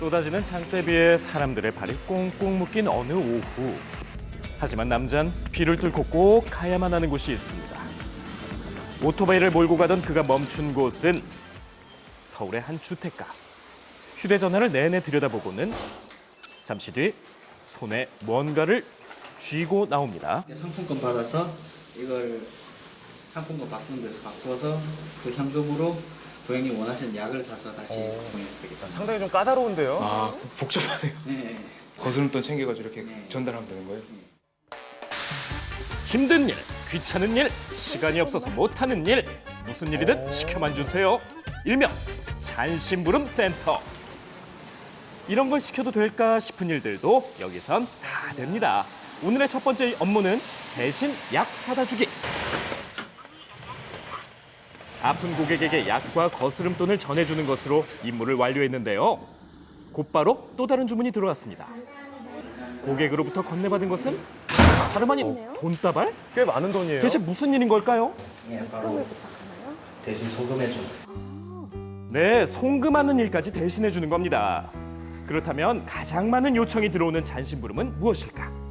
쏟아지는 장대비에 사람들의 발이 꽁꽁 묶인 어느 오후. 하지만 남잔 비를 뚫고 꼭 가야만 하는 곳이 있습니다. 오토바이를 몰고 가던 그가 멈춘 곳은 서울의 한 주택가. 휴대전화를 내내 들여다보고는 잠시 뒤 손에 뭔가를 쥐고 나옵니다. 상품권 받아서 이걸 상품권 바꾸는 데서 바꿔서 그 현금으로 고객님 원하시는 약을 사서 다시 보내드리겠습니다. 상당히 좀 까다로운데요. 아, 복잡하네요. 네. 거스름돈 챙겨가지고 이렇게 네. 전달하면 되는 거예요? 힘든 일, 귀찮은 일, 시간이 없어서 못하는 일, 무슨 일이든 시켜만 주세요. 일명 잔심부름 센터. 이런 걸 시켜도 될까 싶은 일들도 여기선 다 됩니다. 오늘의 첫 번째 업무는 대신 약 사다 주기. 아픈 고객에게 약과 거스름돈을 전해주는 것으로 임무를 완료했는데요. 곧바로 또 다른 주문이 들어왔습니다. 고객으로부터 건네받은 것은 다름 아닌 돈다발? 꽤 많은 돈이에요. 대체 무슨 일인 걸까요? 네, 바로 대신 소금해 줘. 네, 송금하는 일까지 대신해 주는 겁니다. 그렇다면 가장 많은 요청이 들어오는 잔심부름은 무엇일까?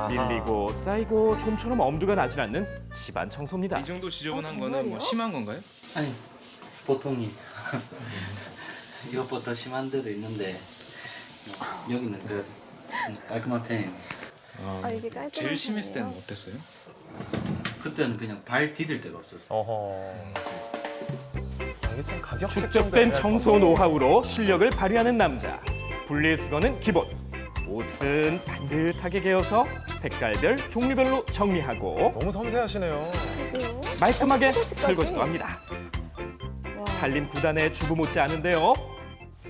밀리고 쌓이고 좀처럼 엄두가 나질 않는 집안 청소입니다. 이 정도 지저분한 거는 뭐 심한 건가요? 아니 보통이 이것보다 더 심한 데도 있는데 여기는 그래도 깔끔한 편이에요. 이게 깔끔한 제일 심했을 때는 편이에요? 어땠어요? 그때는 그냥 발 디딜 데가 없었어요. 어허. 이게 참 가격 축적된 청소 노하우로 실력을 발휘하는 남자. 분리수거는 기본. 옷은 반듯하게 개어서 색깔별, 종류별로 정리하고 너무 섬세하시네요. 그리고 말끔하게 청소까지? 설거지도 합니다. 와. 살림 9단의 주부 못지 않은데요.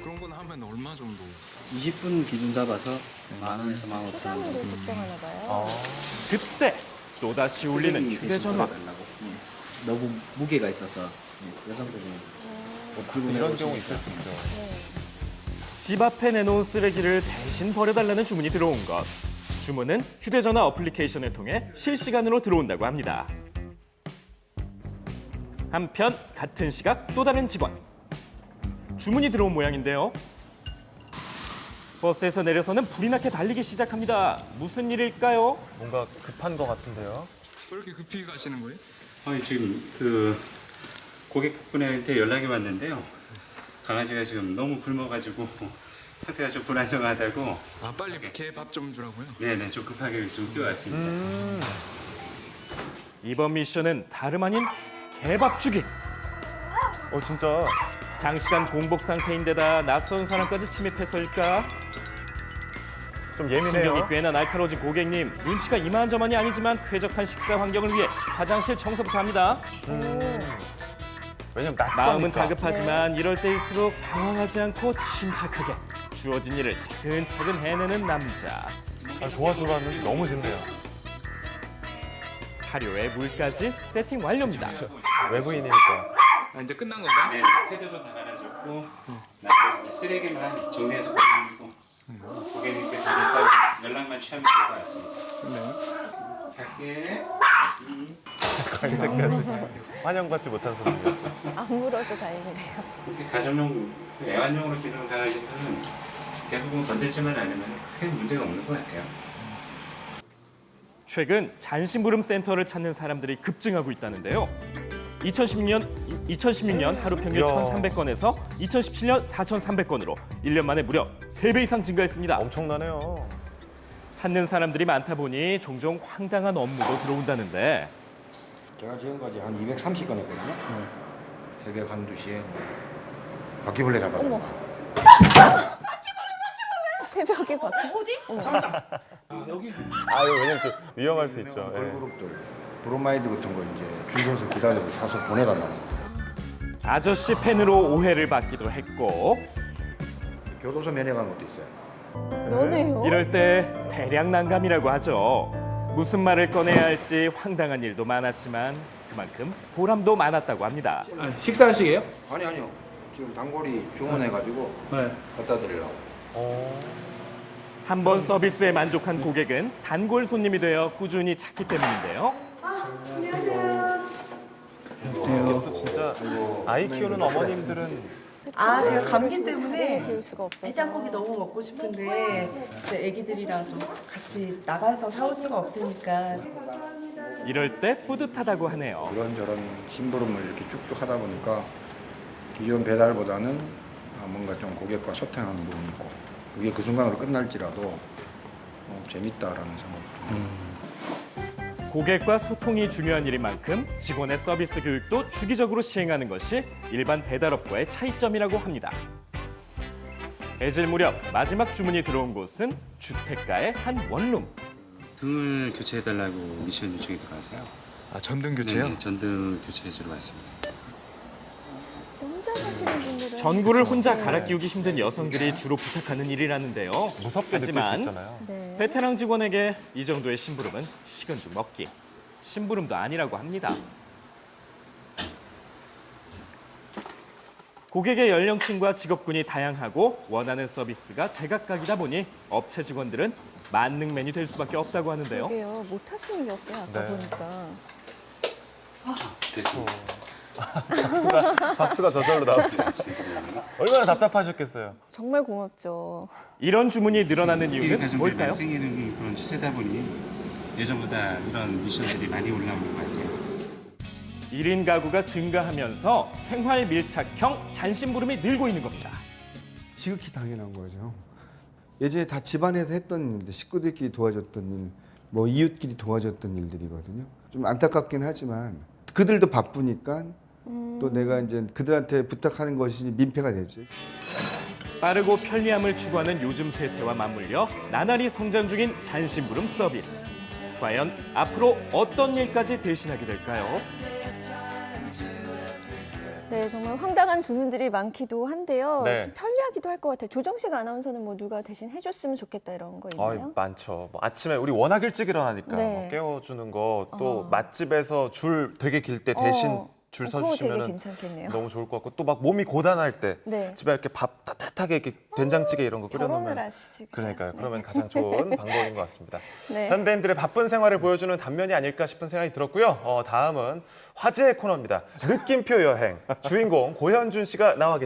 그런 건 하면 얼마 정도? 20분 기준 잡아서 10,000원에서 15,000원. 시간으로 측정하나 봐요. 그때 또다시 울리는 휴대전화. 너무 무게가 있어서 여성들이 못 들고 이런 내려오시니까. 경우 있을 수 있죠. 집 앞에 내놓은 쓰레기를 대신 버려달라는 주문이 들어온 것. 주문은 휴대전화 어플리케이션을 통해 실시간으로 들어온다고 합니다. 한편 같은 시각 또 다른 직원. 주문이 들어온 모양인데요. 버스에서 내려서는 불이 나게 달리기 시작합니다. 무슨 일일까요? 뭔가 급한 것 같은데요. 왜 이렇게 급히 가시는 거예요? 지금 그 고객분한테 연락이 왔는데요. 강아지가 지금 너무 굶어가지고 상태가 좀 불안정하다고. 아, 빨리 개 밥 좀 주라고요? 네네, 좀 급하게 좀 뛰어왔습니다. 이번 미션은 다름 아닌 개밥 주기. 진짜. 장시간 공복 상태인데다 낯선 사람까지 침입해서일까? 좀 신경이 예민해요. 꽤나 날카로워진 고객님. 눈치가 이만저만이 아니지만 쾌적한 식사 환경을 위해 화장실 청소부터 합니다. 왜냐면 낯서니까. 마음은 다급하지만 이럴 때일수록 당황하지 않고 침착하게 주어진 일을 차근차근 해내는 남자. 도와주라는 너무 좋네요. 사료에 물까지 세팅 완료입니다. 외부인이니까. 아, 이제 끝난 건가요? 네, 패드도 다 갈아줬고 나중에 쓰레기만 정리해서 보내고 고객님께서 일단 연락만 취하면 될 것 같습니다. 갈게. 환영받지 못한 소리였어. 안 물어서 다행이래요. 가정용, 애완용으로 기르는 강아지들은 대부분 건들지만 않으면 큰 문제가 없는 것 같아요. 최근 잔심부름 센터를 찾는 사람들이 급증하고 있다는데요. 2016년 하루 평균 이야. 1,300건에서 2017년 4,300건으로 1년 만에 무려 3배 이상 증가했습니다. 엄청나네요. 찾는 사람들이 많다 보니 종종 황당한 업무도 들어온다는데 제가 지금까지 한 230건 했거든요. 새벽 한두 시에 바퀴벌레 잡았어요. 어머. 새벽에 바퀴. 여기 왜냐면 좀 위험할 수 있죠. 예. 걸그룹들 브로마이드 같은 거 이제 줄 서서 기다려서 사서 보내달라고. 아저씨 팬으로 오해를 받기도 했고 교도소 면회간 것도 있어요. 너네요? 이럴 때 대량 난감이라고 하죠. 무슨 말을 꺼내야 할지 황당한 일도 많았지만 그만큼 보람도 많았다고 합니다. 식사하시게요? 아니요. 지금 단골이 주문해가지고 네. 갖다 드리려고. 한 번 서비스에 만족한 고객은 단골 손님이 되어 꾸준히 찾기 때문인데요. 또 진짜 아이 키우는 어머님들은 아, 제가 감기 자리를 때문에 비울 수가 없어서. 해장국이 너무 먹고 싶은데 이제 애기들이랑 좀 같이 나가서 사올 수가 없으니까 이럴 때 뿌듯하다고 하네요. 이런저런 심부름을 이렇게 쭉쭉 하다 보니까 기존 배달보다는 뭔가 좀 고객과 소통하는 부분이 있고 그게 그 순간으로 끝날지라도 재밌다라는 생각이 듭니다. 고객과 소통이 중요한 일인 만큼 직원의 서비스 교육도 주기적으로 시행하는 것이 일반 배달업과의 차이점이라고 합니다. 해질 무렵 마지막 주문이 들어온 곳은 주택가의 한 원룸. 등을 교체해달라고 미션 요청이 들어와서요. 아 전등 교체요? 네, 전등 교체해주러 왔습니다. 혼자 사시는 분들은 전구를 혼자 갈아 끼우기 힘든 여성들이 주로 부탁하는 일이라는데요. 무섭게 느낄 수 하지만 있잖아요. 네. 베테랑 직원에게 이 정도의 심부름은 식은 죽 먹기. 심부름도 아니라고 합니다. 고객의 연령층과 직업군이 다양하고 원하는 서비스가 제각각이다 보니 업체 직원들은 만능맨이 될 수밖에 없다고 하는데요. 그러게요. 못 하시는 게 없어요. 아까 네. 보니까. 됐습니다. 박수가 저절로 나오죠. 얼마나 답답하셨겠어요. 정말 고맙죠. 이런 주문이 늘어나는 이게 이유는 가정비 뭘까요? 발생이는 그런 추세다 보니 예전보다 이런 미션들이 많이 올라오는 것 같아요. 1인 가구가 증가하면서 생활 밀착형 잔심부름이 늘고 있는 겁니다. 지극히 당연한 거죠. 예전에 다 집안에서 했던 일들, 식구들끼리 도와줬던 일, 뭐 이웃끼리 도와줬던 일들이거든요. 좀 안타깝긴 하지만 그들도 바쁘니까 또 내가 이제 그들한테 부탁하는 것이 민폐가 되지. 빠르고 편리함을 추구하는 요즘 세태와 맞물려 나날이 성장 중인 잔심부름 서비스. 과연 앞으로 어떤 일까지 대신하게 될까요? 네, 정말 황당한 주문들이 많기도 한데요. 네. 좀 편리하기도 할 것 같아요. 조정식 아나운서는 뭐 누가 대신 해줬으면 좋겠다 이런 거 있나요? 많죠. 뭐 아침에 우리 워낙 일찍 일어나니까 네. 뭐 깨워주는 거 또 맛집에서 줄 되게 길 때 대신 줄 그거 되게 서주시면 괜찮겠네요. 너무 좋을 것 같고 또 막 몸이 고단할 때 네. 집에 이렇게 밥 따뜻하게 이렇게 된장찌개 이런 거 결혼을 끓여놓으면 하시지. 그냥. 그러니까요. 그러면 가장 좋은 방법인 것 같습니다. 네. 현대인들의 바쁜 생활을 보여주는 단면이 아닐까 싶은 생각이 들었고요. 다음은 화제의 코너입니다. 느낌표 여행. 주인공 고현준 씨가 나와 계십니다.